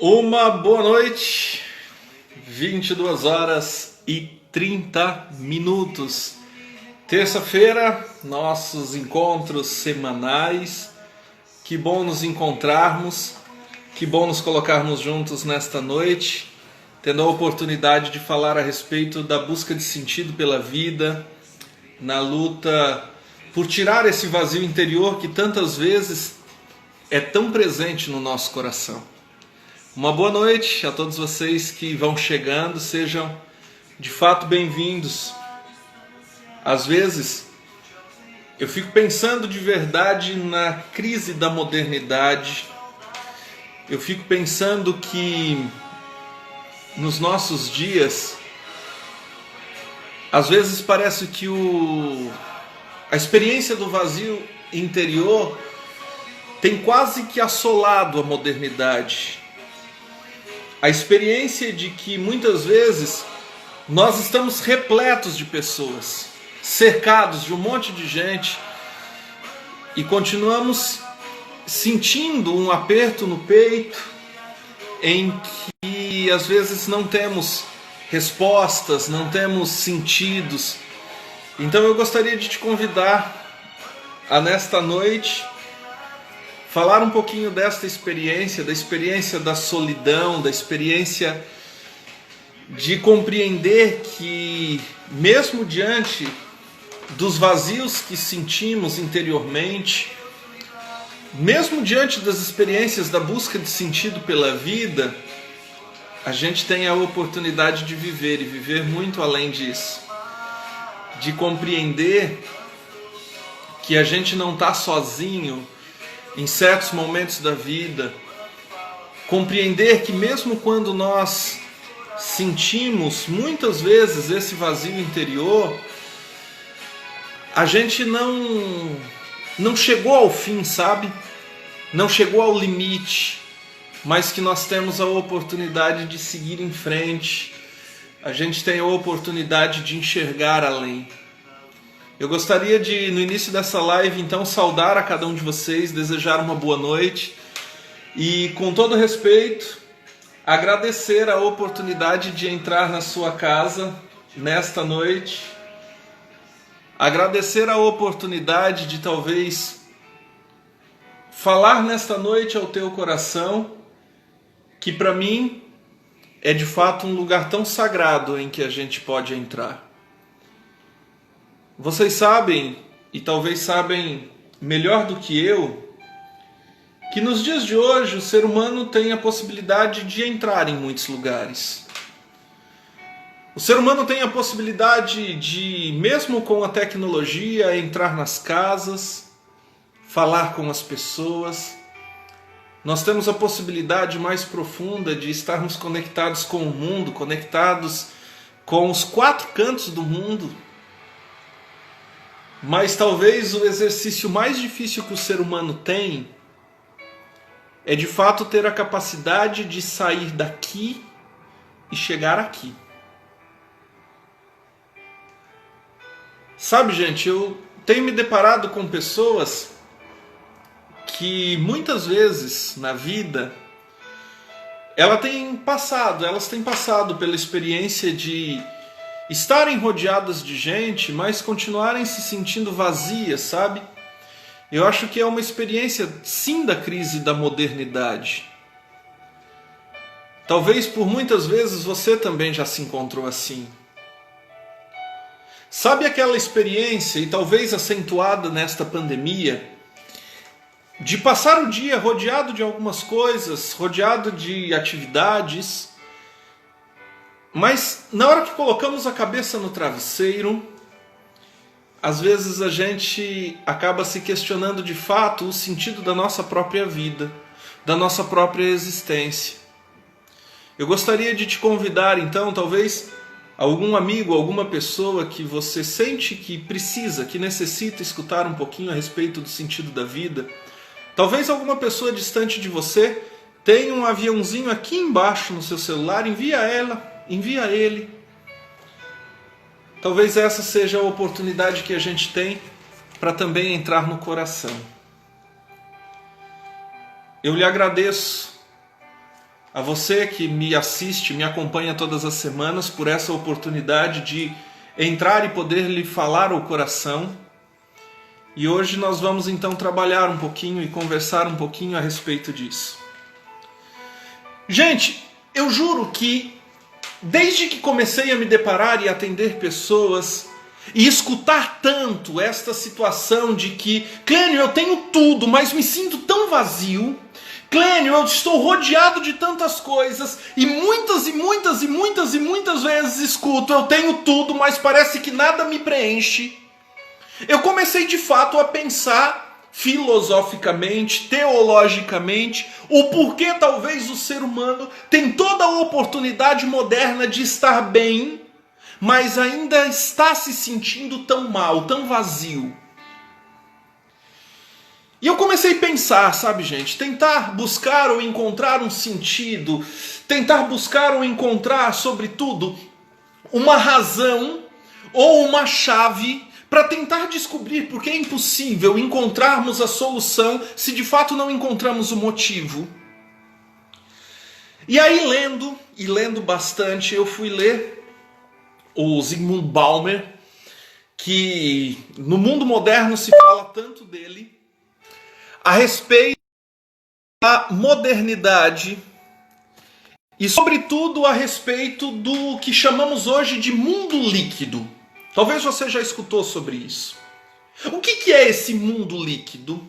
Uma boa noite, 22 horas e 30 minutos. Terça-feira, nossos encontros semanais. Que bom nos encontrarmos, que bom nos colocarmos juntos nesta noite, tendo a oportunidade de falar a respeito da busca de sentido pela vida, na luta por tirar esse vazio interior que tantas vezes é tão presente no nosso coração. Uma boa noite a todos vocês que vão chegando, sejam de fato bem-vindos. Às vezes eu fico pensando de verdade na crise da modernidade, eu fico pensando que nos nossos dias, às vezes parece que a experiência do vazio interior tem quase que assolado a modernidade. A experiência de que muitas vezes nós estamos repletos de pessoas, cercados de um monte de gente e continuamos sentindo um aperto no peito em que às vezes não temos respostas, não temos sentidos. Então eu gostaria de te convidar a nesta noite falar um pouquinho desta experiência, da experiência da solidão, da experiência de compreender que mesmo diante dos vazios que sentimos interiormente, mesmo diante das experiências da busca de sentido pela vida, a gente tem a oportunidade de viver e viver muito além disso, de compreender que a gente não está sozinho em certos momentos da vida, compreender que mesmo quando nós sentimos muitas vezes esse vazio interior, a gente não chegou ao fim, sabe? Não chegou ao limite, mas que nós temos a oportunidade de seguir em frente, a gente tem a oportunidade de enxergar além. Eu gostaria de, no início dessa live, então, saudar a cada um de vocês, desejar uma boa noite e, com todo respeito, agradecer a oportunidade de entrar na sua casa nesta noite, agradecer a oportunidade de talvez falar nesta noite ao teu coração, que para mim é de fato um lugar tão sagrado em que a gente pode entrar. Vocês sabem, e talvez sabem melhor do que eu, que nos dias de hoje o ser humano tem a possibilidade de entrar em muitos lugares. O ser humano tem a possibilidade de, mesmo com a tecnologia, entrar nas casas, falar com as pessoas. Nós temos a possibilidade mais profunda de estarmos conectados com o mundo, conectados com os quatro cantos do mundo. Mas talvez o exercício mais difícil que o ser humano tem é de fato ter a capacidade de sair daqui e chegar aqui. Sabe, gente, eu tenho me deparado com pessoas que muitas vezes na vida elas têm passado pela experiência de estarem rodeadas de gente, mas continuarem se sentindo vazias, sabe? Eu acho que é uma experiência, sim, da crise da modernidade. Talvez por muitas vezes você também já se encontrou assim. Sabe aquela experiência, e talvez acentuada nesta pandemia, de passar o dia rodeado de algumas coisas, rodeado de atividades, mas na hora que colocamos a cabeça no travesseiro, às vezes a gente acaba se questionando de fato o sentido da nossa própria vida, da nossa própria existência. Eu gostaria de te convidar então, talvez algum amigo, alguma pessoa que você sente que precisa, que necessita escutar um pouquinho a respeito do sentido da vida. Talvez alguma pessoa distante de você tenha um aviãozinho aqui embaixo no seu celular, envia ela. Envia ele. Talvez essa seja a oportunidade que a gente tem para também entrar no coração. Eu lhe agradeço a você que me assiste, me acompanha todas as semanas, por essa oportunidade de entrar e poder lhe falar ao coração. E hoje nós vamos então trabalhar um pouquinho e conversar um pouquinho a respeito disso. Gente, eu juro que desde que comecei a me deparar e atender pessoas e escutar tanto esta situação de que, Clênio, eu tenho tudo, mas me sinto tão vazio. Clênio, eu estou rodeado de tantas coisas e muitas vezes escuto, eu tenho tudo, mas parece que nada me preenche. Eu comecei de fato a pensar filosoficamente, teologicamente, o porquê talvez o ser humano tem toda a oportunidade moderna de estar bem, mas ainda está se sentindo tão mal, tão vazio. E eu comecei a pensar, sabe, gente, tentar buscar ou encontrar um sentido, tentar buscar ou encontrar, sobretudo, uma razão ou uma chave para tentar descobrir porque é impossível encontrarmos a solução se de fato não encontramos o motivo. E aí, lendo bastante, eu fui ler o Zygmunt Bauman, que no mundo moderno se fala tanto dele, a respeito da modernidade e, sobretudo, a respeito do que chamamos hoje de mundo líquido. Talvez você já escutou sobre isso. O que é esse mundo líquido?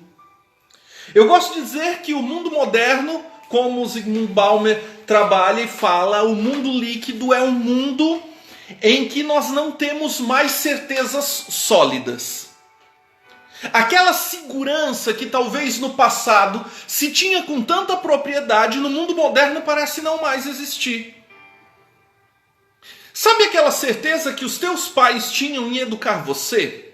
Eu gosto de dizer que o mundo moderno, como o Zygmunt Bauman trabalha e fala, o mundo líquido é um mundo em que nós não temos mais certezas sólidas. Aquela segurança que talvez no passado se tinha com tanta propriedade, no mundo moderno parece não mais existir. Sabe aquela certeza que os teus pais tinham em educar você?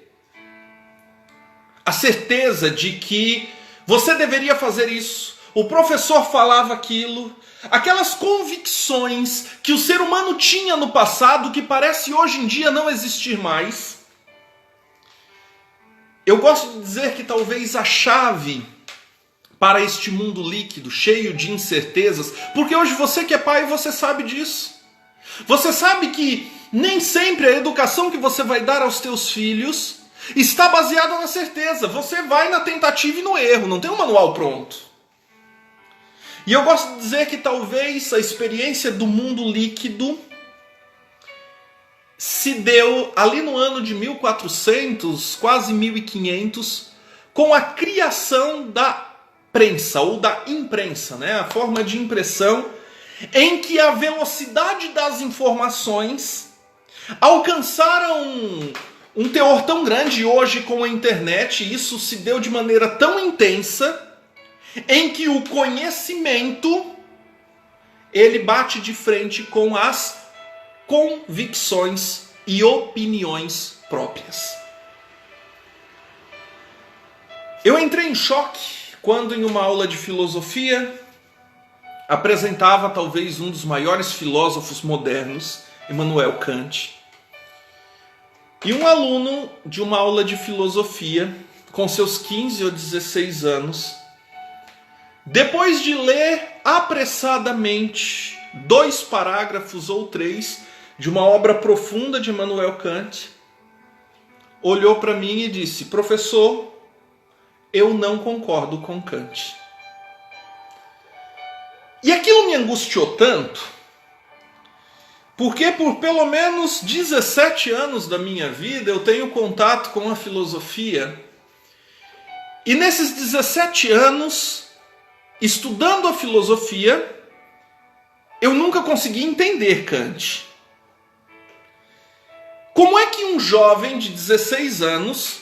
A certeza de que você deveria fazer isso, o professor falava aquilo, aquelas convicções que o ser humano tinha no passado que parece hoje em dia não existir mais. Eu gosto de dizer que talvez a chave para este mundo líquido, cheio de incertezas, porque hoje você que é pai, você sabe disso. Você sabe que nem sempre a educação que você vai dar aos teus filhos está baseada na certeza. Você vai na tentativa e no erro, não tem um manual pronto. E eu gosto de dizer que talvez a experiência do mundo líquido se deu ali no ano de 1400, quase 1500, com a criação da prensa ou da imprensa, né? A forma de impressão em que a velocidade das informações alcançaram um teor tão grande hoje com a internet, isso se deu de maneira tão intensa, em que o conhecimento ele bate de frente com as convicções e opiniões próprias. Eu entrei em choque quando em uma aula de filosofia apresentava talvez um dos maiores filósofos modernos, Immanuel Kant. E um aluno de uma aula de filosofia, com seus 15 ou 16 anos, depois de ler apressadamente 2 parágrafos ou 3 de uma obra profunda de Immanuel Kant, olhou para mim e disse: professor, eu não concordo com Kant. E aquilo me angustiou tanto, porque por pelo menos 17 anos da minha vida eu tenho contato com a filosofia. E nesses 17 anos, estudando a filosofia, eu nunca consegui entender Kant. Como é que um jovem de 16 anos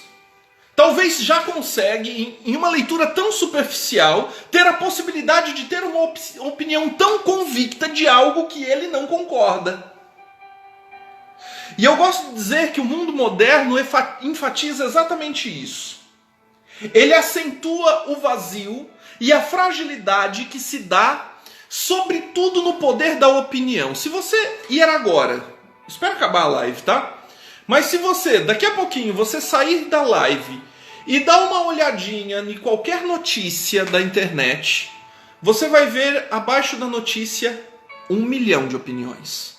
talvez já consegue, em uma leitura tão superficial, ter a possibilidade de ter uma opinião tão convicta de algo que ele não concorda? E eu gosto de dizer que o mundo moderno enfatiza exatamente isso. Ele acentua o vazio e a fragilidade que se dá, sobretudo no poder da opinião. Se você ir agora, espera acabar a live, tá? Mas se você, daqui a pouquinho, você sair da live e dar uma olhadinha em qualquer notícia da internet, você vai ver abaixo da notícia 1 milhão de opiniões.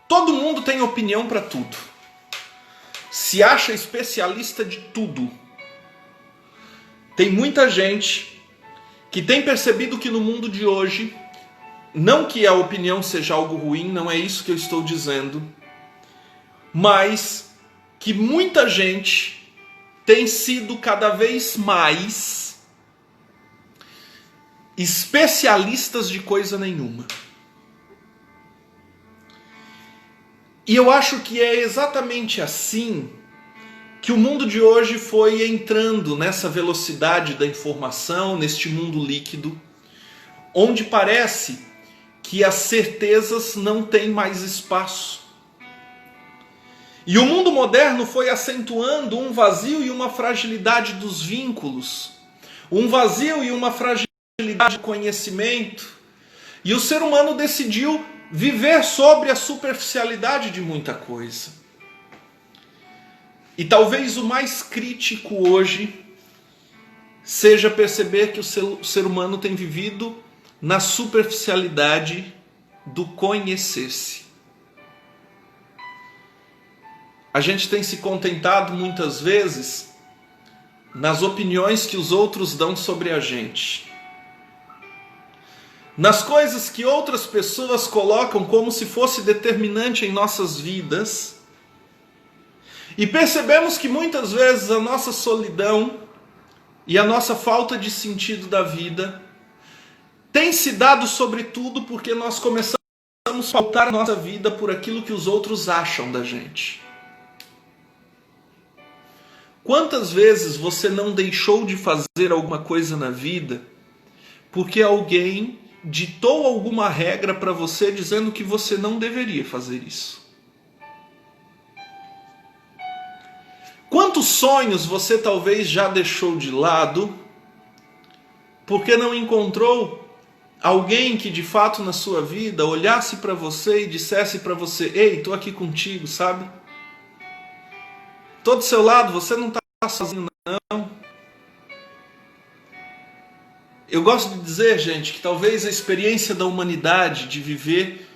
Todo mundo tem opinião para tudo. Se acha especialista de tudo. Tem muita gente que tem percebido que no mundo de hoje, não que a opinião seja algo ruim, não é isso que eu estou dizendo, mas que muita gente tem sido cada vez mais especialistas de coisa nenhuma. E eu acho que é exatamente assim que o mundo de hoje foi entrando nessa velocidade da informação, neste mundo líquido, onde parece que as certezas não têm mais espaço. E o mundo moderno foi acentuando um vazio e uma fragilidade dos vínculos, um vazio e uma fragilidade do conhecimento, e o ser humano decidiu viver sobre a superficialidade de muita coisa. E talvez o mais crítico hoje seja perceber que o ser humano tem vivido na superficialidade do conhecer-se. A gente tem se contentado muitas vezes nas opiniões que os outros dão sobre a gente, nas coisas que outras pessoas colocam como se fosse determinante em nossas vidas, e percebemos que muitas vezes a nossa solidão e a nossa falta de sentido da vida tem se dado sobretudo porque nós começamos a pautar a nossa vida por aquilo que os outros acham da gente. Quantas vezes você não deixou de fazer alguma coisa na vida porque alguém ditou alguma regra para você dizendo que você não deveria fazer isso? Quantos sonhos você talvez já deixou de lado porque não encontrou alguém que de fato na sua vida olhasse para você e dissesse para você: ei, estou aqui contigo, sabe? Estou do seu lado, você não está sozinho não. Eu gosto de dizer, gente, que talvez a experiência da humanidade de viver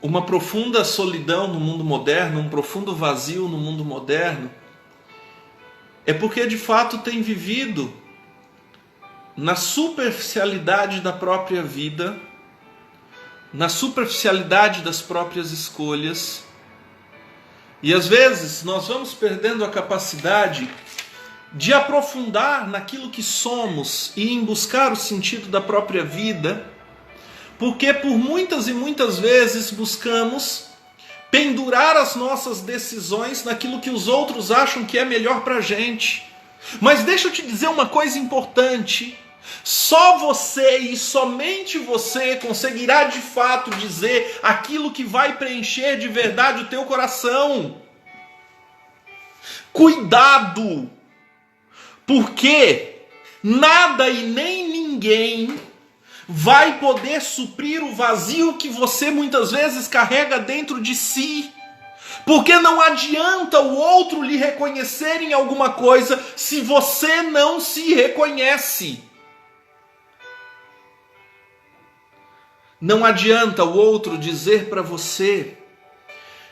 uma profunda solidão no mundo moderno, um profundo vazio no mundo moderno, é porque de fato tem vivido na superficialidade da própria vida, na superficialidade das próprias escolhas. E às vezes nós vamos perdendo a capacidade de aprofundar naquilo que somos e em buscar o sentido da própria vida, porque por muitas e muitas vezes buscamos pendurar as nossas decisões naquilo que os outros acham que é melhor pra gente. Mas deixa eu te dizer uma coisa importante: só você e somente você conseguirá de fato dizer aquilo que vai preencher de verdade o teu coração. Cuidado! Porque nada e nem ninguém vai poder suprir o vazio que você muitas vezes carrega dentro de si. Porque não adianta o outro lhe reconhecer em alguma coisa se você não se reconhece. Não adianta o outro dizer para você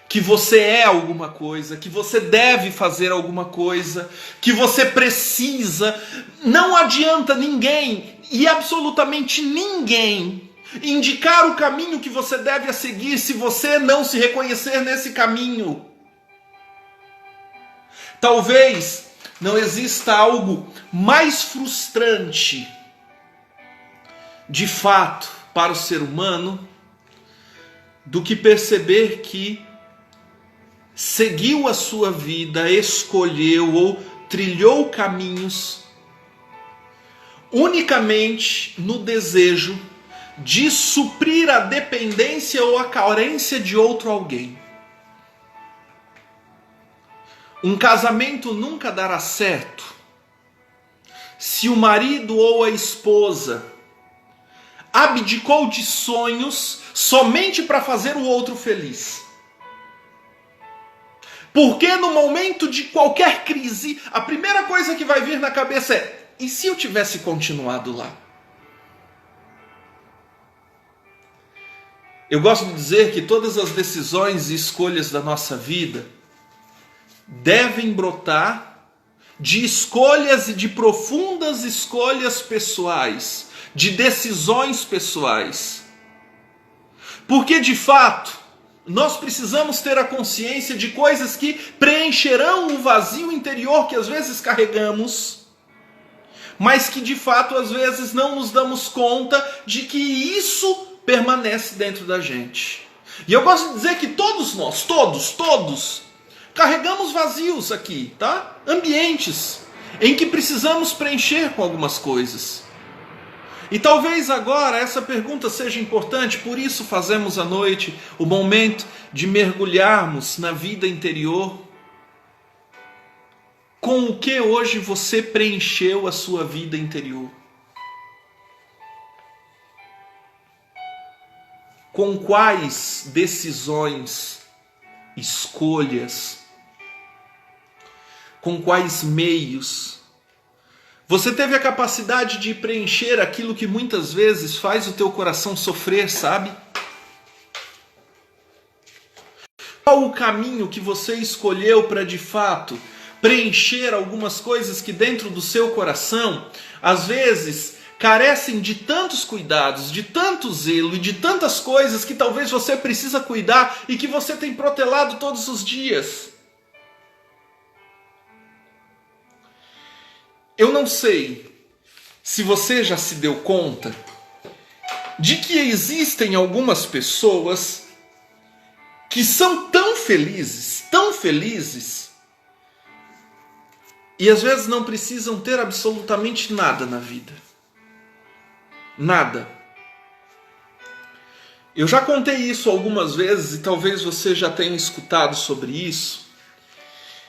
que você é alguma coisa, que você deve fazer alguma coisa, que você precisa. Não adianta ninguém, e absolutamente ninguém, indicar o caminho que você deve seguir se você não se reconhecer nesse caminho. Talvez não exista algo mais frustrante, de fato, para o ser humano, do que perceber que seguiu a sua vida, escolheu ou trilhou caminhos unicamente no desejo de suprir a dependência ou a carência de outro alguém. Um casamento nunca dará certo se o marido ou a esposa abdicou de sonhos somente para fazer o outro feliz. Porque no momento de qualquer crise, a primeira coisa que vai vir na cabeça é: e se eu tivesse continuado lá? Eu gosto de dizer que todas as decisões e escolhas da nossa vida devem brotar de escolhas e de profundas escolhas pessoais, de decisões pessoais. Porque, de fato, nós precisamos ter a consciência de coisas que preencherão o vazio interior que às vezes carregamos, mas que, de fato, às vezes não nos damos conta de que isso permanece dentro da gente. E eu gosto de dizer que todos nós, todos, carregamos vazios aqui, tá? Ambientes em que precisamos preencher com algumas coisas. E talvez agora essa pergunta seja importante, por isso fazemos à noite o momento de mergulharmos na vida interior. Com o que hoje você preencheu a sua vida interior? Com quais decisões, escolhas, com quais meios você teve a capacidade de preencher aquilo que muitas vezes faz o teu coração sofrer, sabe? Qual o caminho que você escolheu para de fato preencher algumas coisas que dentro do seu coração, às vezes, carecem de tantos cuidados, de tanto zelo e de tantas coisas que talvez você precisa cuidar e que você tem protelado todos os dias? Eu não sei se você já se deu conta de que existem algumas pessoas que são tão felizes, e às vezes não precisam ter absolutamente nada na vida. Nada. Eu já contei isso algumas vezes e talvez você já tenha escutado sobre isso.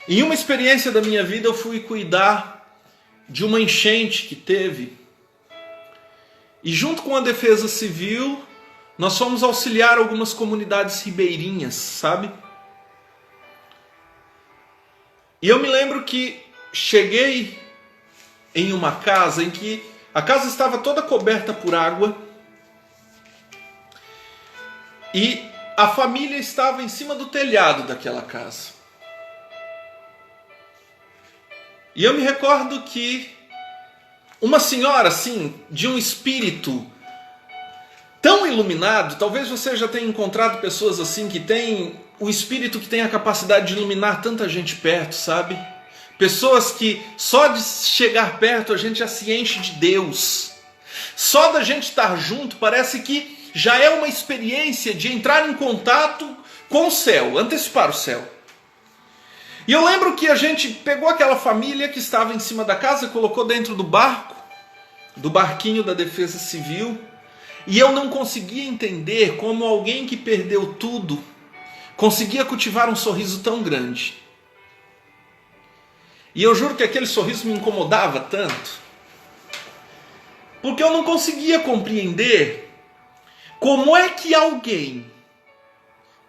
Em uma experiência da minha vida eu fui cuidar de uma enchente que teve, e junto com a Defesa Civil nós fomos auxiliar algumas comunidades ribeirinhas, sabe? E eu me lembro que cheguei em uma casa em que a casa estava toda coberta por água e a família estava em cima do telhado daquela casa. E eu me recordo que uma senhora, assim, de um espírito tão iluminado, talvez você já tenha encontrado pessoas assim que têm o espírito que tem a capacidade de iluminar tanta gente perto, sabe? Pessoas que só de chegar perto a gente já se enche de Deus. Só da gente estar junto parece que já é uma experiência de entrar em contato com o céu, antecipar o céu. E eu lembro que a gente pegou aquela família que estava em cima da casa, colocou dentro do barco, do barquinho da Defesa Civil, e eu não conseguia entender como alguém que perdeu tudo conseguia cultivar um sorriso tão grande. E eu juro que aquele sorriso me incomodava tanto, porque eu não conseguia compreender como é que alguém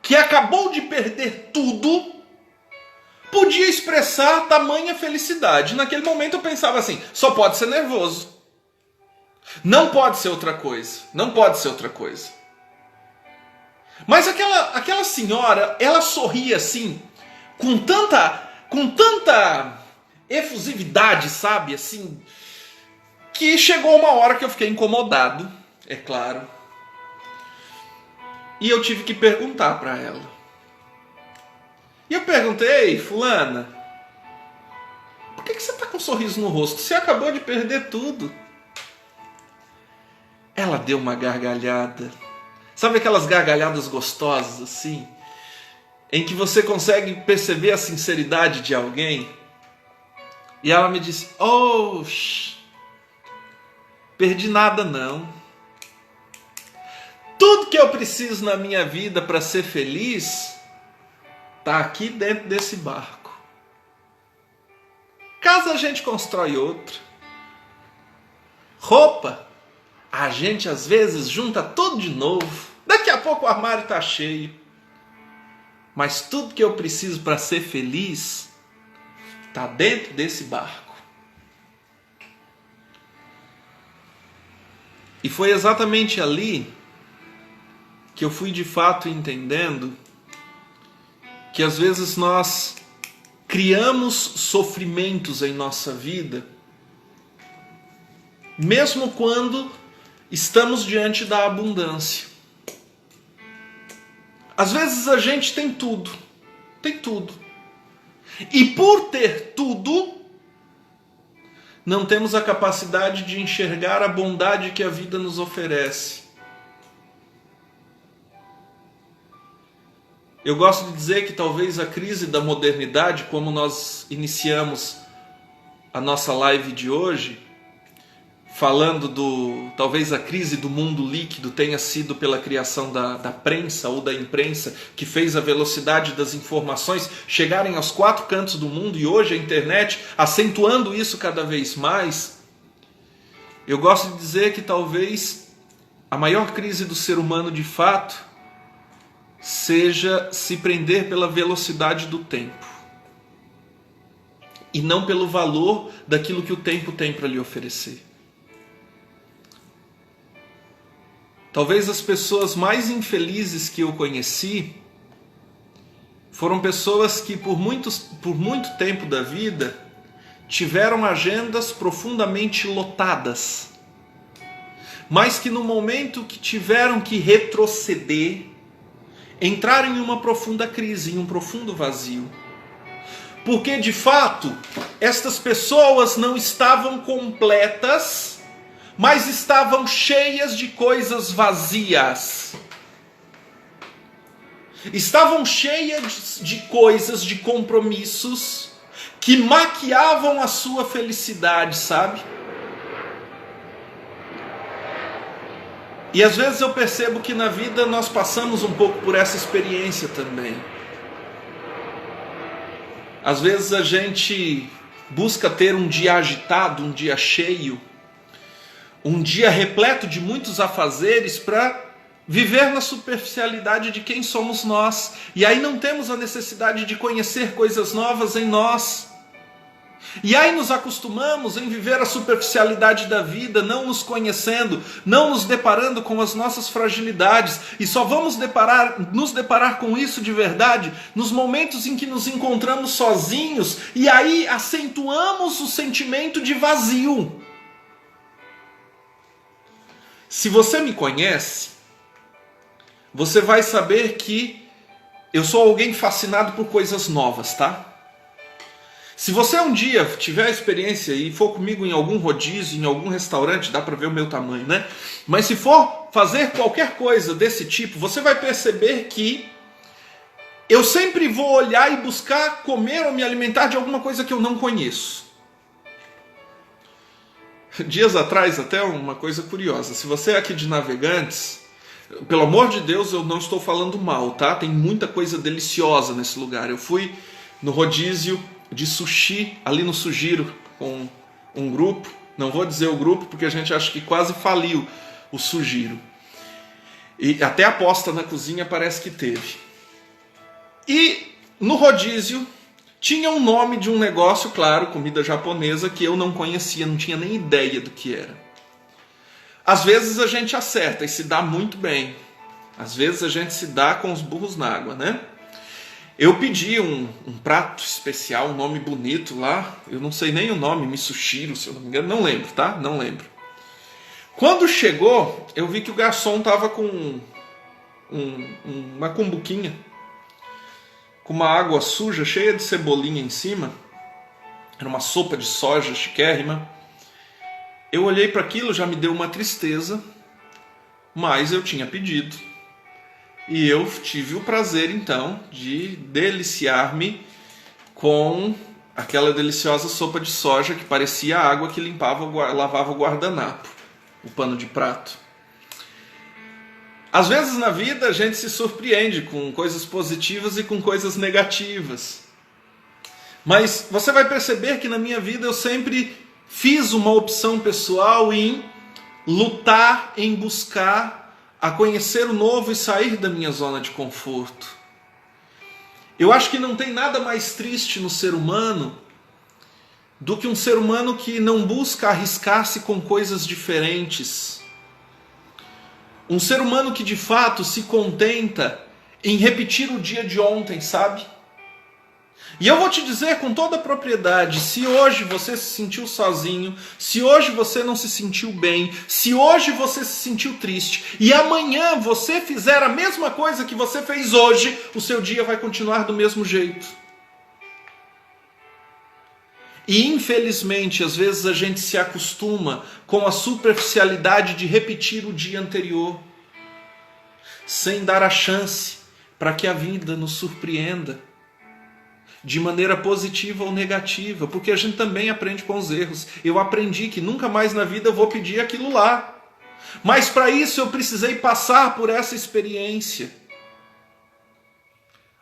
que acabou de perder tudo podia expressar tamanha felicidade. Naquele momento eu pensava assim, só pode ser nervoso. Não pode ser outra coisa. Não pode ser outra coisa. Mas aquela senhora, ela sorria assim, com tanta efusividade, sabe? Assim, que chegou uma hora que eu fiquei incomodado, é claro. E eu tive que perguntar para ela. E eu perguntei, fulana, por que você está com um sorriso no rosto? Você acabou de perder tudo. Ela deu uma gargalhada. Sabe aquelas gargalhadas gostosas assim? Em que você consegue perceber a sinceridade de alguém? E ela me disse, perdi nada não. Tudo que eu preciso na minha vida para ser feliz está aqui dentro desse barco. Casa a gente constrói outro. Roupa, a gente às vezes junta tudo de novo. Daqui a pouco o armário está cheio. Mas tudo que eu preciso para ser feliz está dentro desse barco. E foi exatamente ali que eu fui de fato entendendo que às vezes nós criamos sofrimentos em nossa vida, mesmo quando estamos diante da abundância. Às vezes a gente tem tudo. E por ter tudo, não temos a capacidade de enxergar a bondade que a vida nos oferece. Eu gosto de dizer que talvez a crise da modernidade, como nós iniciamos a nossa live de hoje, falando talvez a crise do mundo líquido tenha sido pela criação da prensa ou da imprensa, que fez a velocidade das informações chegarem aos 4 cantos do mundo, e hoje a internet acentuando isso cada vez mais. Eu gosto de dizer que talvez a maior crise do ser humano de fato seja se prender pela velocidade do tempo e não pelo valor daquilo que o tempo tem para lhe oferecer. Talvez as pessoas mais infelizes que eu conheci foram pessoas que por muito tempo da vida tiveram agendas profundamente lotadas, mas que no momento que tiveram que retroceder, entraram em uma profunda crise, em um profundo vazio. Porque de fato, estas pessoas não estavam completas, mas estavam cheias de coisas vazias. Estavam cheias de coisas, de compromissos, que maquiavam a sua felicidade, sabe? E às vezes eu percebo que na vida nós passamos um pouco por essa experiência também. Às vezes a gente busca ter um dia agitado, um dia cheio, um dia repleto de muitos afazeres para viver na superficialidade de quem somos nós. E aí não temos a necessidade de conhecer coisas novas em nós. E aí nos acostumamos em viver a superficialidade da vida, não nos conhecendo, não nos deparando com as nossas fragilidades. E só vamos nos deparar com isso de verdade nos momentos em que nos encontramos sozinhos, e aí acentuamos o sentimento de vazio. Se você me conhece, você vai saber que eu sou alguém fascinado por coisas novas, tá? Se você um dia tiver a experiência e for comigo em algum rodízio, em algum restaurante, dá para ver o meu tamanho, né? Mas se for fazer qualquer coisa desse tipo, você vai perceber que eu sempre vou olhar e buscar comer ou me alimentar de alguma coisa que eu não conheço. Dias atrás, até uma coisa curiosa. Se você é aqui de Navegantes, pelo amor de Deus, eu não estou falando mal, tá? Tem muita coisa deliciosa nesse lugar. Eu fui no rodízio de sushi ali no Sugiro com um grupo, não vou dizer o grupo porque a gente acha que quase faliu o Sugiro, e até aposta na cozinha parece que teve. E no rodízio tinha um nome de um negócio, claro, comida japonesa, que eu não conhecia, não tinha nem ideia do que era. Às vezes a gente acerta e se dá muito bem, às vezes a gente se dá com os burros na água, né? Eu pedi um prato especial, um nome bonito lá, eu não sei nem o nome, Mitsushiro, se eu não me engano, não lembro, tá? Não lembro. Quando chegou, eu vi que o garçom estava com uma cumbuquinha, com uma água suja, cheia de cebolinha em cima, era uma sopa de soja chiquérrima. Eu olhei para aquilo, já me deu uma tristeza, mas eu tinha pedido. E eu tive o prazer, então, de deliciar-me com aquela deliciosa sopa de soja que parecia a água que lavava o guardanapo, o pano de prato. Às vezes na vida a gente se surpreende com coisas positivas e com coisas negativas. Mas você vai perceber que na minha vida eu sempre fiz uma opção pessoal em lutar, em buscar a conhecer o novo e sair da minha zona de conforto. Eu acho que não tem nada mais triste no ser humano do que um ser humano que não busca arriscar-se com coisas diferentes. Um ser humano que de fato se contenta em repetir o dia de ontem, sabe? E eu vou te dizer com toda a propriedade, se hoje você se sentiu sozinho, se hoje você não se sentiu bem, se hoje você se sentiu triste, e amanhã você fizer a mesma coisa que você fez hoje, o seu dia vai continuar do mesmo jeito. E infelizmente, às vezes a gente se acostuma com a superficialidade de repetir o dia anterior, sem dar a chance para que a vida nos surpreenda, de maneira positiva ou negativa, porque a gente também aprende com os erros. Eu aprendi que nunca mais na vida eu vou pedir aquilo lá, mas para isso eu precisei passar por essa experiência.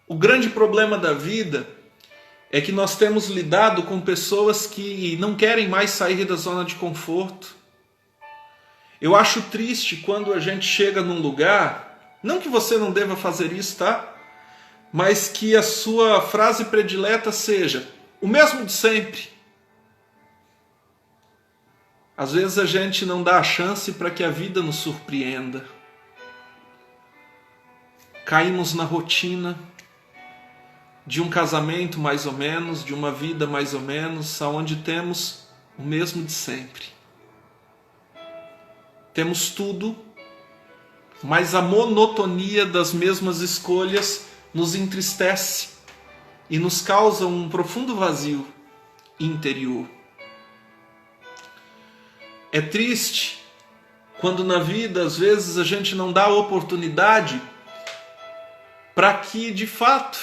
O grande problema da vida é que nós temos lidado com pessoas que não querem mais sair da zona de conforto. Eu acho triste quando a gente chega num lugar, não que você não deva fazer isso, tá? Mas que a sua frase predileta seja o mesmo de sempre. Às vezes a gente não dá a chance para que a vida nos surpreenda. Caímos na rotina de um casamento mais ou menos, de uma vida mais ou menos, onde temos o mesmo de sempre. Temos tudo, mas a monotonia das mesmas escolhas nos entristece e nos causa um profundo vazio interior. É triste quando na vida, às vezes, a gente não dá oportunidade para que, de fato,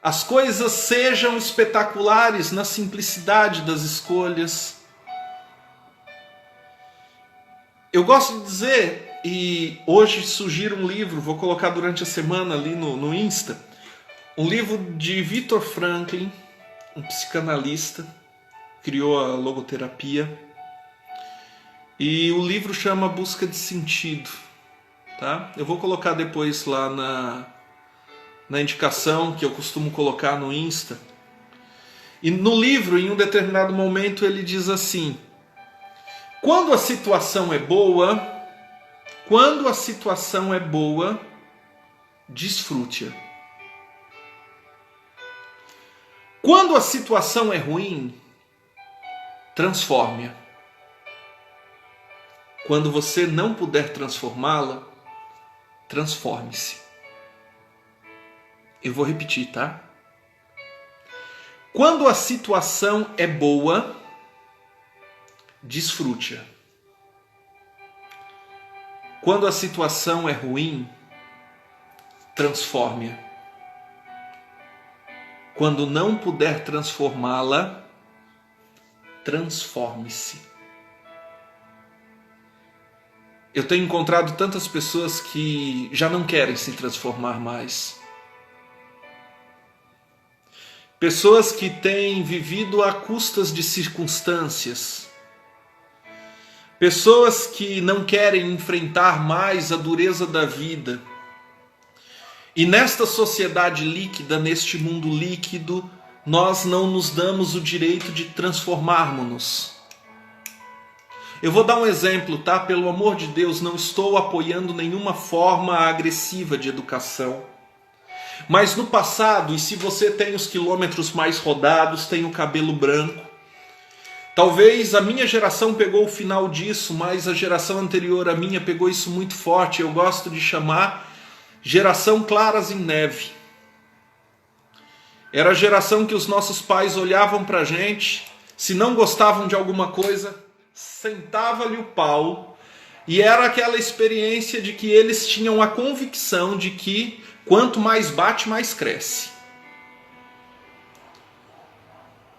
as coisas sejam espetaculares na simplicidade das escolhas. Eu gosto de dizer, e hoje sugiro um livro, vou colocar durante a semana ali no Insta, um livro de Viktor Frankl, um psicanalista, criou a logoterapia, e o livro chama Busca de Sentido, tá? Eu vou colocar depois lá na indicação que eu costumo colocar no Insta. E no livro, em um determinado momento, ele diz assim: quando a situação é boa, desfrute-a. Quando a situação é ruim, transforme-a. Quando você não puder transformá-la, transforme-se. Eu vou repetir, tá? Quando a situação é boa, desfrute-a. Quando a situação é ruim, transforme-a. Quando não puder transformá-la, transforme-se. Eu tenho encontrado tantas pessoas que já não querem se transformar mais. Pessoas que têm vivido a custas de circunstâncias. Pessoas que não querem enfrentar mais a dureza da vida. E nesta sociedade líquida, neste mundo líquido, nós não nos damos o direito de transformarmos-nos. Eu vou dar um exemplo, tá? Pelo amor de Deus, não estou apoiando nenhuma forma agressiva de educação. Mas no passado, e se você tem os quilômetros mais rodados, tem o cabelo branco, talvez a minha geração pegou o final disso, mas a geração anterior à minha pegou isso muito forte. Eu gosto de chamar geração claras em neve. Era a geração que os nossos pais olhavam pra gente, se não gostavam de alguma coisa, sentava-lhe o pau, e era aquela experiência de que eles tinham a convicção de que quanto mais bate, mais cresce.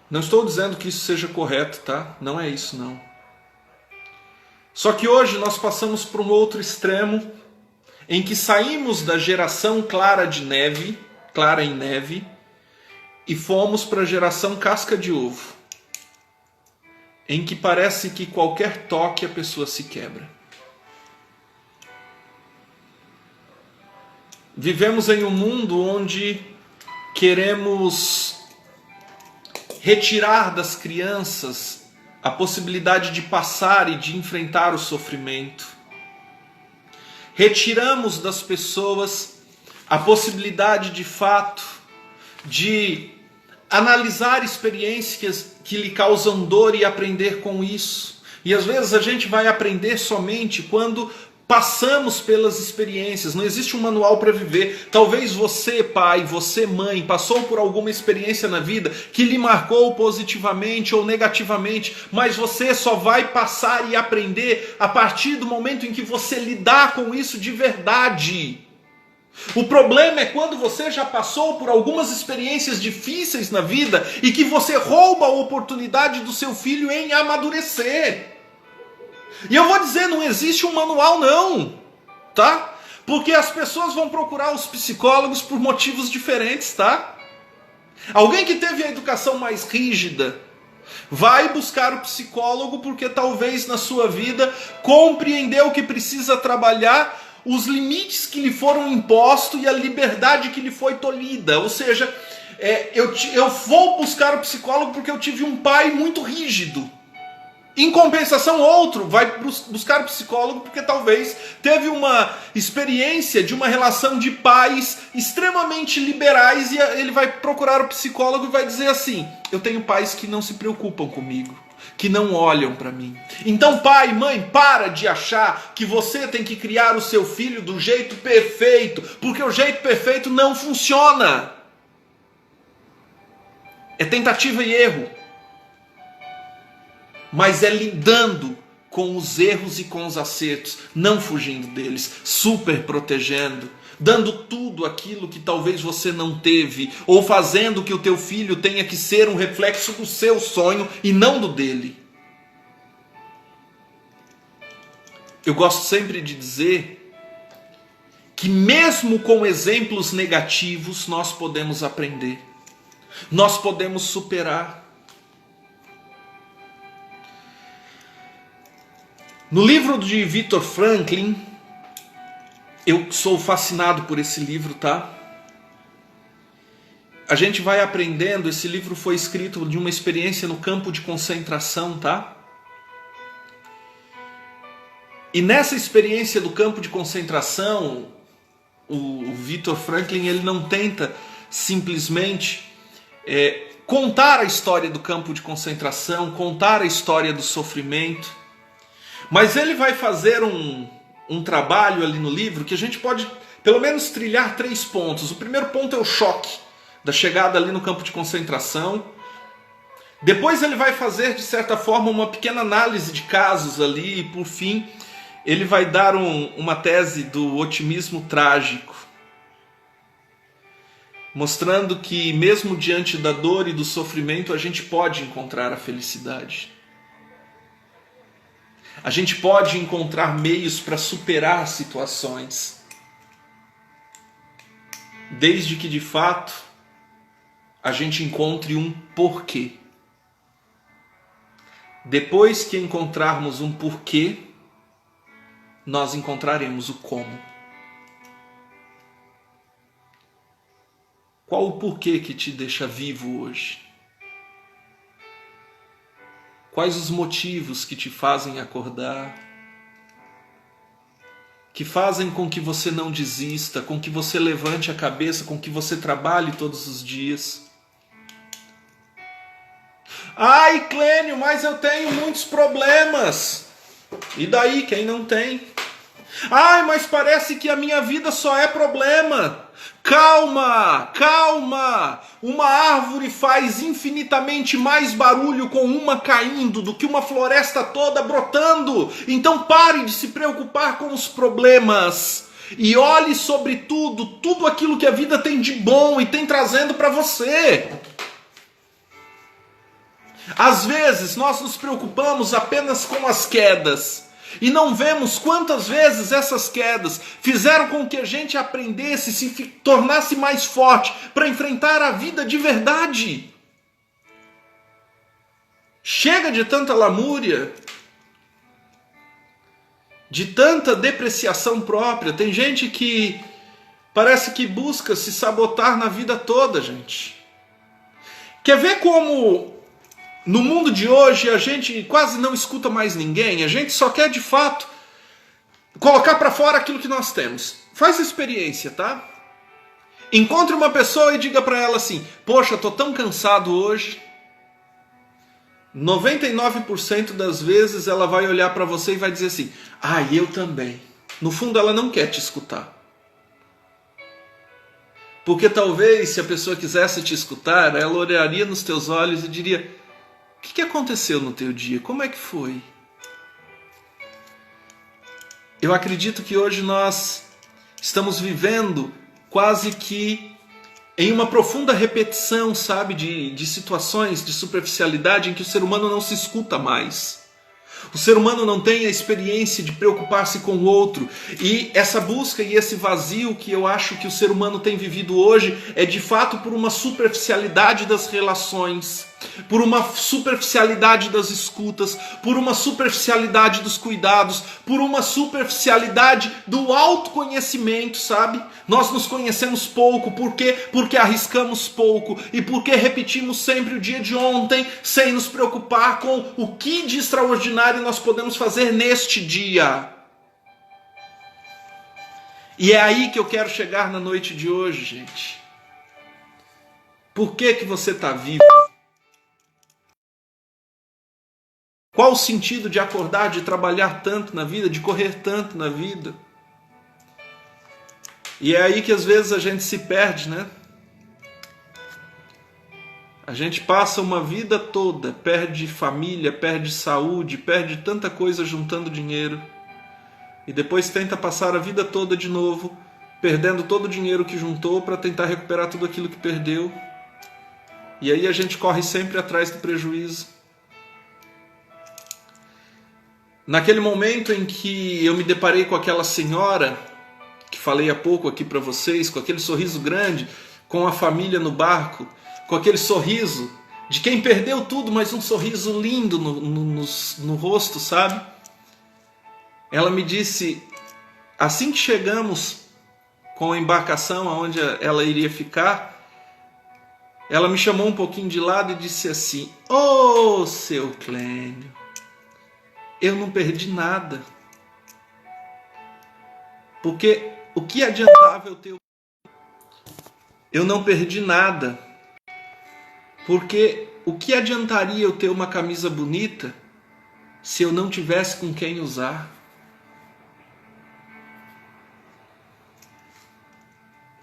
Não estou dizendo que isso seja correto, tá? Não é isso, não. Só que hoje nós passamos por um outro extremo, em que saímos da geração clara em neve, e fomos para a geração casca de ovo, em que parece que qualquer toque a pessoa se quebra. Vivemos em um mundo onde queremos retirar das crianças a possibilidade de passar e de enfrentar o sofrimento. retiramos das pessoas a possibilidade de fato de analisar experiências que lhe causam dor e aprender com isso. E às vezes a gente vai aprender somente quando passamos pelas experiências. Não existe um manual para viver. Talvez você, pai, você, mãe, passou por alguma experiência na vida que lhe marcou positivamente ou negativamente, mas você só vai passar e aprender a partir do momento em que você lidar com isso de verdade. O problema é quando você já passou por algumas experiências difíceis na vida e que você rouba a oportunidade do seu filho em amadurecer. E eu vou dizer, não existe um manual não, tá? Porque as pessoas vão procurar os psicólogos por motivos diferentes, tá? Alguém que teve a educação mais rígida vai buscar o psicólogo porque talvez na sua vida compreendeu que precisa trabalhar os limites que lhe foram impostos e a liberdade que lhe foi tolhida. Ou seja, eu vou buscar o psicólogo porque eu tive um pai muito rígido. Em compensação, outro vai buscar o psicólogo porque talvez teve uma experiência de uma relação de pais extremamente liberais e ele vai procurar o psicólogo e vai dizer assim: eu tenho pais que não se preocupam comigo, que não olham para mim. Então, pai, mãe, para de achar que você tem que criar o seu filho do jeito perfeito, porque o jeito perfeito não funciona. É tentativa e erro. Mas é lidando com os erros e com os acertos, não fugindo deles, super protegendo, dando tudo aquilo que talvez você não teve, ou fazendo que o teu filho tenha que ser um reflexo do seu sonho e não do dele. Eu gosto sempre de dizer que mesmo com exemplos negativos nós podemos aprender, nós podemos superar. No livro de Viktor Frankl, eu sou fascinado por esse livro, tá? A gente vai aprendendo, esse livro foi escrito de uma experiência no campo de concentração, tá? E nessa experiência do campo de concentração, o Viktor Frankl, ele não tenta simplesmente contar a história do campo de concentração, contar a história do sofrimento, mas ele vai fazer um trabalho ali no livro que a gente pode pelo menos trilhar 3 pontos. O primeiro ponto é o choque da chegada ali no campo de concentração. Depois ele vai fazer, de certa forma, uma pequena análise de casos ali. E por fim, ele vai dar uma tese do otimismo trágico, mostrando que mesmo diante da dor e do sofrimento a gente pode encontrar a felicidade. A gente pode encontrar meios para superar situações, desde que de fato a gente encontre um porquê. Depois que encontrarmos um porquê, nós encontraremos o como. Qual o porquê que te deixa vivo hoje? Quais os motivos que te fazem acordar? Que fazem com que você não desista, com que você levante a cabeça, com que você trabalhe todos os dias? Ai, Clênio, mas eu tenho muitos problemas. E daí, quem não tem? Ai, mas parece que a minha vida só é problema. Calma, calma. Uma árvore faz infinitamente mais barulho com uma caindo do que uma floresta toda brotando. Então pare de se preocupar com os problemas e olhe sobre tudo aquilo que a vida tem de bom e tem trazendo para você. Às vezes nós nos preocupamos apenas com as quedas e não vemos quantas vezes essas quedas fizeram com que a gente aprendesse, se tornasse mais forte para enfrentar a vida de verdade. Chega de tanta lamúria, de tanta depreciação própria. Tem gente que parece que busca se sabotar na vida toda, gente. Quer ver como no mundo de hoje a gente quase não escuta mais ninguém? A gente só quer de fato colocar para fora aquilo que nós temos. Faz experiência, tá? Encontre uma pessoa e diga para ela assim: poxa, tô tão cansado hoje. 99% das vezes ela vai olhar para você e vai dizer assim: eu também. No fundo ela não quer te escutar. Porque talvez se a pessoa quisesse te escutar, ela olharia nos teus olhos e diria: o que aconteceu no teu dia? Como é que foi? Eu acredito que hoje nós estamos vivendo quase que em uma profunda repetição, sabe, de situações de superficialidade em que o ser humano não se escuta mais. O ser humano não tem a experiência de preocupar-se com o outro. E essa busca e esse vazio que eu acho que o ser humano tem vivido hoje é de fato por uma superficialidade das relações, por uma superficialidade das escutas, por uma superficialidade dos cuidados, por uma superficialidade do autoconhecimento, sabe? Nós nos conhecemos pouco, por quê? Porque arriscamos pouco e porque repetimos sempre o dia de ontem, sem nos preocupar com o que de extraordinário nós podemos fazer neste dia. E é aí que eu quero chegar na noite de hoje, gente. Por que você está vivo? Qual o sentido de acordar, de trabalhar tanto na vida, de correr tanto na vida? E é aí que às vezes a gente se perde, né? A gente passa uma vida toda, perde família, perde saúde, perde tanta coisa juntando dinheiro. E depois tenta passar a vida toda de novo, perdendo todo o dinheiro que juntou para tentar recuperar tudo aquilo que perdeu. E aí a gente corre sempre atrás do prejuízo. Naquele momento em que eu me deparei com aquela senhora, que falei há pouco aqui para vocês, com aquele sorriso grande, com a família no barco, com aquele sorriso de quem perdeu tudo, mas um sorriso lindo no rosto, sabe? Ela me disse, assim que chegamos com a embarcação aonde ela iria ficar, ela me chamou um pouquinho de lado e disse assim: "Ô, seu Clênio, eu não perdi nada. Porque o que adiantava eu ter... Eu não perdi nada. Porque o que adiantaria eu ter uma camisa bonita se eu não tivesse com quem usar?"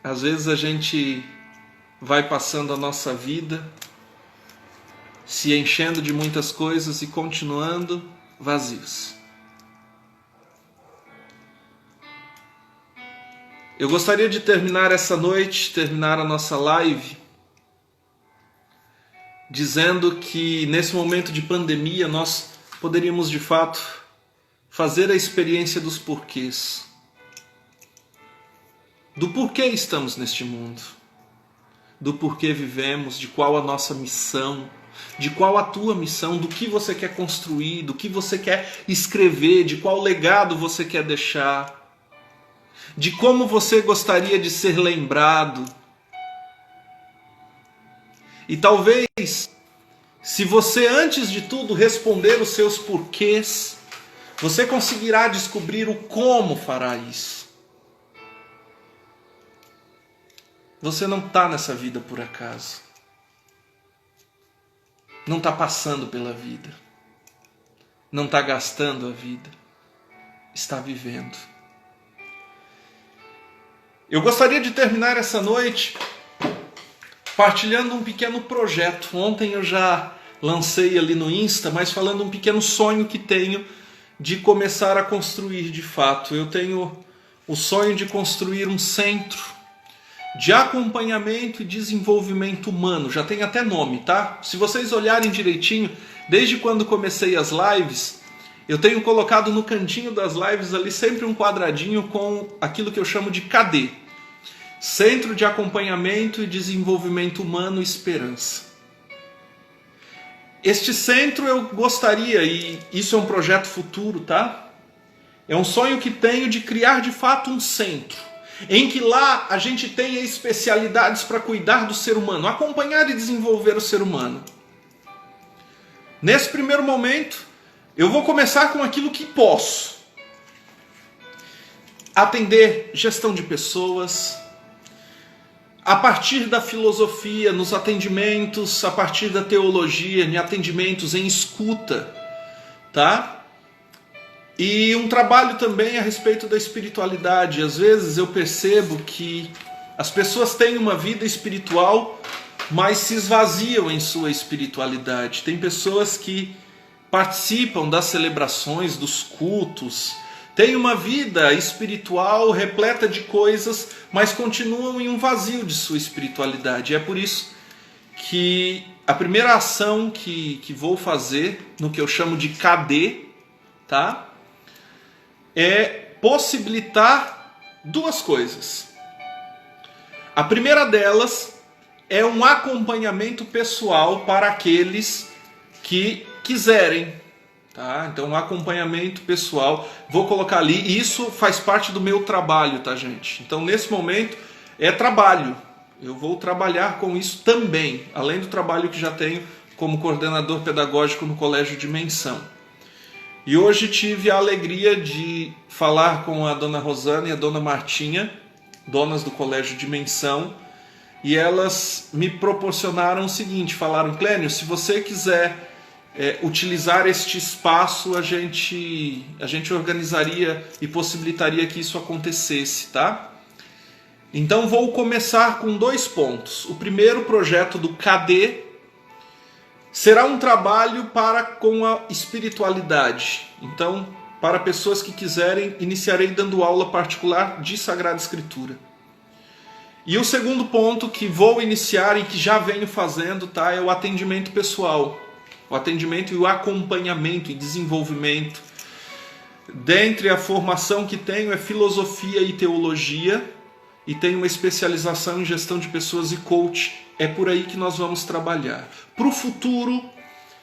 Às vezes a gente vai passando a nossa vida se enchendo de muitas coisas e continuando vazios. Eu gostaria de terminar essa noite, terminar a nossa live, dizendo que nesse momento de pandemia nós poderíamos de fato fazer a experiência dos porquês. Do porquê estamos neste mundo, do porquê vivemos, de qual a nossa missão, de qual a tua missão, do que você quer construir, do que você quer escrever, de qual legado você quer deixar, de como você gostaria de ser lembrado. E talvez, se você antes de tudo responder os seus porquês, você conseguirá descobrir o como fará isso. Você não está nessa vida por acaso. Não está passando pela vida. Não está gastando a vida. Está vivendo. Eu gostaria de terminar essa noite partilhando um pequeno projeto. Ontem eu já lancei ali no Insta, mas falando um pequeno sonho que tenho de começar a construir de fato. Eu tenho o sonho de construir um centro de acompanhamento e desenvolvimento humano. Já tem até nome, tá? Se vocês olharem direitinho, desde quando comecei as lives, eu tenho colocado no cantinho das lives ali sempre um quadradinho com aquilo que eu chamo de CAD. Centro de Acompanhamento e Desenvolvimento Humano Esperança. Este centro eu gostaria, e isso é um projeto futuro, tá? É um sonho que tenho de criar de fato um centro em que lá a gente tenha especialidades para cuidar do ser humano, acompanhar e desenvolver o ser humano. Nesse primeiro momento, eu vou começar com aquilo que posso. atender gestão de pessoas, a partir da filosofia, nos atendimentos, a partir da teologia, em atendimentos em escuta, tá? E um trabalho também a respeito da espiritualidade. Às vezes eu percebo que as pessoas têm uma vida espiritual, mas se esvaziam em sua espiritualidade. Tem pessoas que participam das celebrações, dos cultos, têm uma vida espiritual repleta de coisas, mas continuam em um vazio de sua espiritualidade. É por isso que a primeira ação que vou fazer, no que eu chamo de KD, tá? É possibilitar duas coisas. A primeira delas é um acompanhamento pessoal para aqueles que quiserem, tá? Então, um acompanhamento pessoal, vou colocar ali, isso faz parte do meu trabalho, tá, gente? Então, nesse momento, é trabalho. Eu vou trabalhar com isso também, além do trabalho que já tenho como coordenador pedagógico no Colégio Dimensão. E hoje tive a alegria de falar com a dona Rosana e a dona Martinha, donas do Colégio Dimensão, e elas me proporcionaram o seguinte, falaram: Clênio, se você quiser utilizar este espaço, a gente organizaria e possibilitaria que isso acontecesse, tá? Então vou começar com 2 pontos. O primeiro projeto do KD será um trabalho com a espiritualidade. Então, para pessoas que quiserem, iniciarei dando aula particular de Sagrada Escritura. E o segundo ponto que vou iniciar e que já venho fazendo, tá, é o atendimento pessoal. O atendimento e o acompanhamento e desenvolvimento. Dentre a formação que tenho é filosofia e teologia, e tenho uma especialização em gestão de pessoas e coach. É por aí que nós vamos trabalhar. Para o futuro,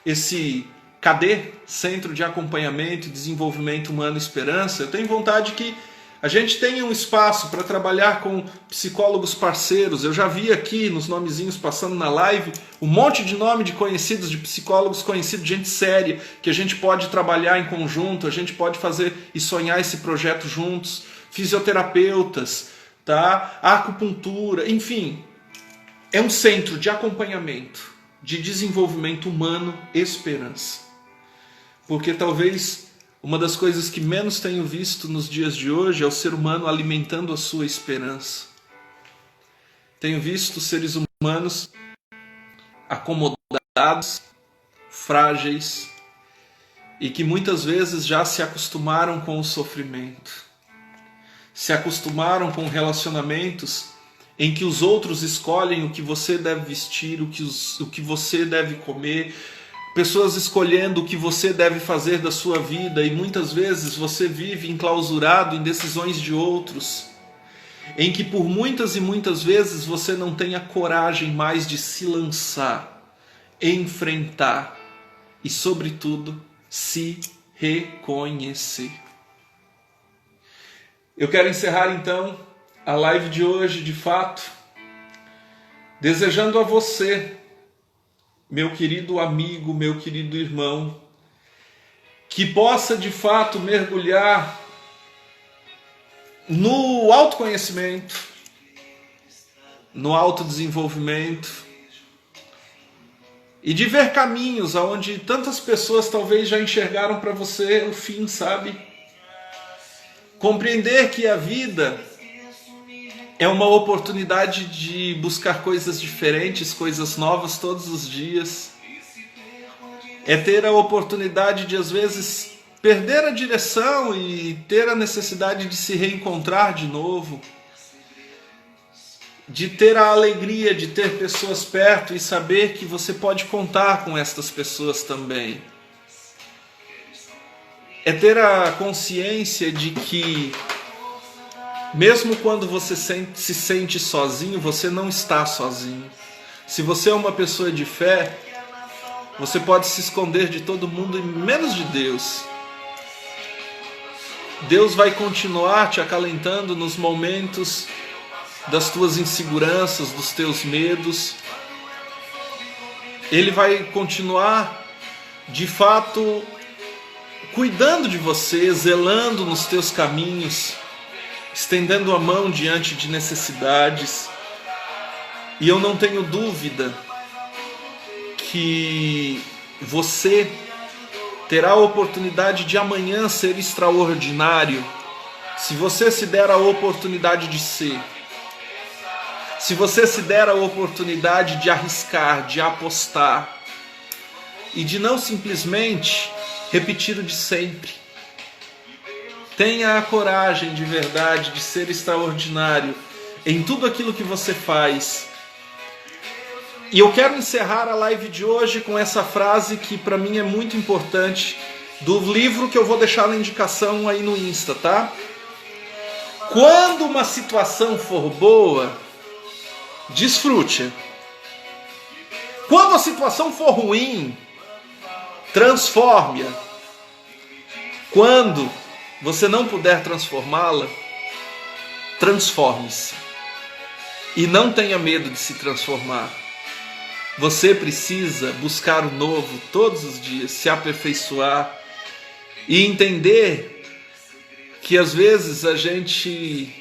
esse KD, Centro de Acompanhamento e Desenvolvimento Humano e Esperança, eu tenho vontade que a gente tenha um espaço para trabalhar com psicólogos parceiros. Eu já vi aqui nos nomezinhos passando na live um monte de nome de conhecidos, de psicólogos conhecidos, de gente séria, que a gente pode trabalhar em conjunto, a gente pode fazer e sonhar esse projeto juntos. Fisioterapeutas, tá? Acupuntura, enfim. É um centro de acompanhamento, de desenvolvimento humano e esperança. Porque talvez uma das coisas que menos tenho visto nos dias de hoje é o ser humano alimentando a sua esperança. Tenho visto seres humanos acomodados, frágeis, e que muitas vezes já se acostumaram com o sofrimento. Se acostumaram com relacionamentos em que os outros escolhem o que você deve vestir, o que você deve comer, pessoas escolhendo o que você deve fazer da sua vida, e muitas vezes você vive enclausurado em decisões de outros, em que por muitas e muitas vezes você não tem a coragem mais de se lançar, enfrentar e, sobretudo, se reconhecer. Eu quero encerrar então a live de hoje, de fato, desejando a você, meu querido amigo, meu querido irmão, que possa de fato mergulhar no autoconhecimento, no autodesenvolvimento, e de ver caminhos aonde tantas pessoas talvez já enxergaram para você o fim, sabe? Compreender que a vida é uma oportunidade de buscar coisas diferentes, coisas novas todos os dias. É ter a oportunidade de, às vezes, perder a direção e ter a necessidade de se reencontrar de novo. De ter a alegria de ter pessoas perto e saber que você pode contar com estas pessoas também. É ter a consciência de que mesmo quando você se sente sozinho, você não está sozinho. Se você é uma pessoa de fé, você pode se esconder de todo mundo, menos de Deus. Deus vai continuar te acalentando nos momentos das tuas inseguranças, dos teus medos. Ele vai continuar, de fato, cuidando de você, zelando nos teus caminhos. estendendo a mão diante de necessidades. E eu não tenho dúvida que você terá a oportunidade de amanhã ser extraordinário se você se der a oportunidade de ser. Se você se der a oportunidade de arriscar, de apostar e de não simplesmente repetir o de sempre. Tenha a coragem de verdade de ser extraordinário em tudo aquilo que você faz. E eu quero encerrar a live de hoje com essa frase que para mim é muito importante, do livro que eu vou deixar na indicação aí no Insta, tá? Quando uma situação for boa, desfrute. Quando a situação for ruim, transforme-a. Quando você não puder transformá-la, transforme-se. E não tenha medo de se transformar. Você precisa buscar o novo todos os dias, se aperfeiçoar e entender que às vezes a gente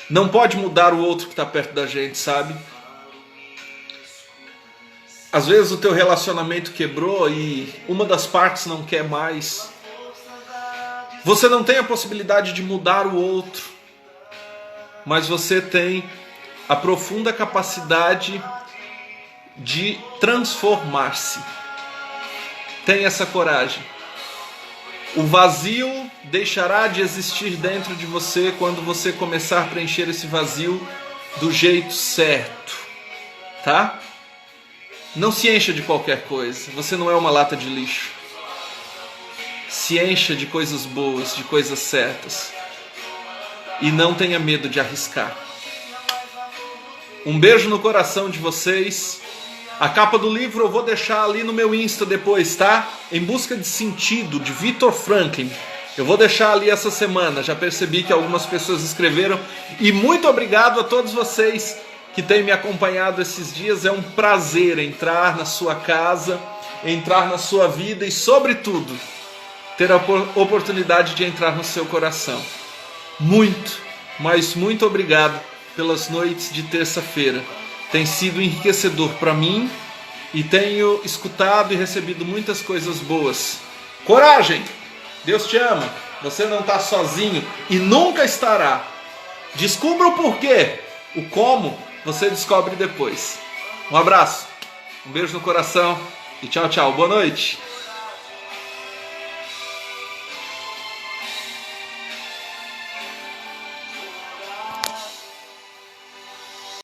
não pode mudar o outro que está perto da gente, sabe? Às vezes o teu relacionamento quebrou e uma das partes não quer mais. Você não tem a possibilidade de mudar o outro, mas você tem a profunda capacidade de transformar-se. Tenha essa coragem. O vazio deixará de existir dentro de você quando você começar a preencher esse vazio do jeito certo, tá? Não se encha de qualquer coisa. Você não é uma lata de lixo. Se encha de coisas boas, de coisas certas. E não tenha medo de arriscar. Um beijo no coração de vocês. A capa do livro eu vou deixar ali no meu Insta depois, tá? Em Busca de Sentido, de Viktor Frankl. Eu vou deixar ali essa semana. Já percebi que algumas pessoas escreveram. E muito obrigado a todos vocês que têm me acompanhado esses dias. É um prazer entrar na sua casa, entrar na sua vida e, sobretudo, ter a oportunidade de entrar no seu coração. Muito, mas muito obrigado pelas noites de terça-feira. Tem sido enriquecedor para mim e tenho escutado e recebido muitas coisas boas. Coragem! Deus te ama. Você não está sozinho e nunca estará. Descubra o porquê. O como você descobre depois. Um abraço, um beijo no coração e tchau, tchau. Boa noite.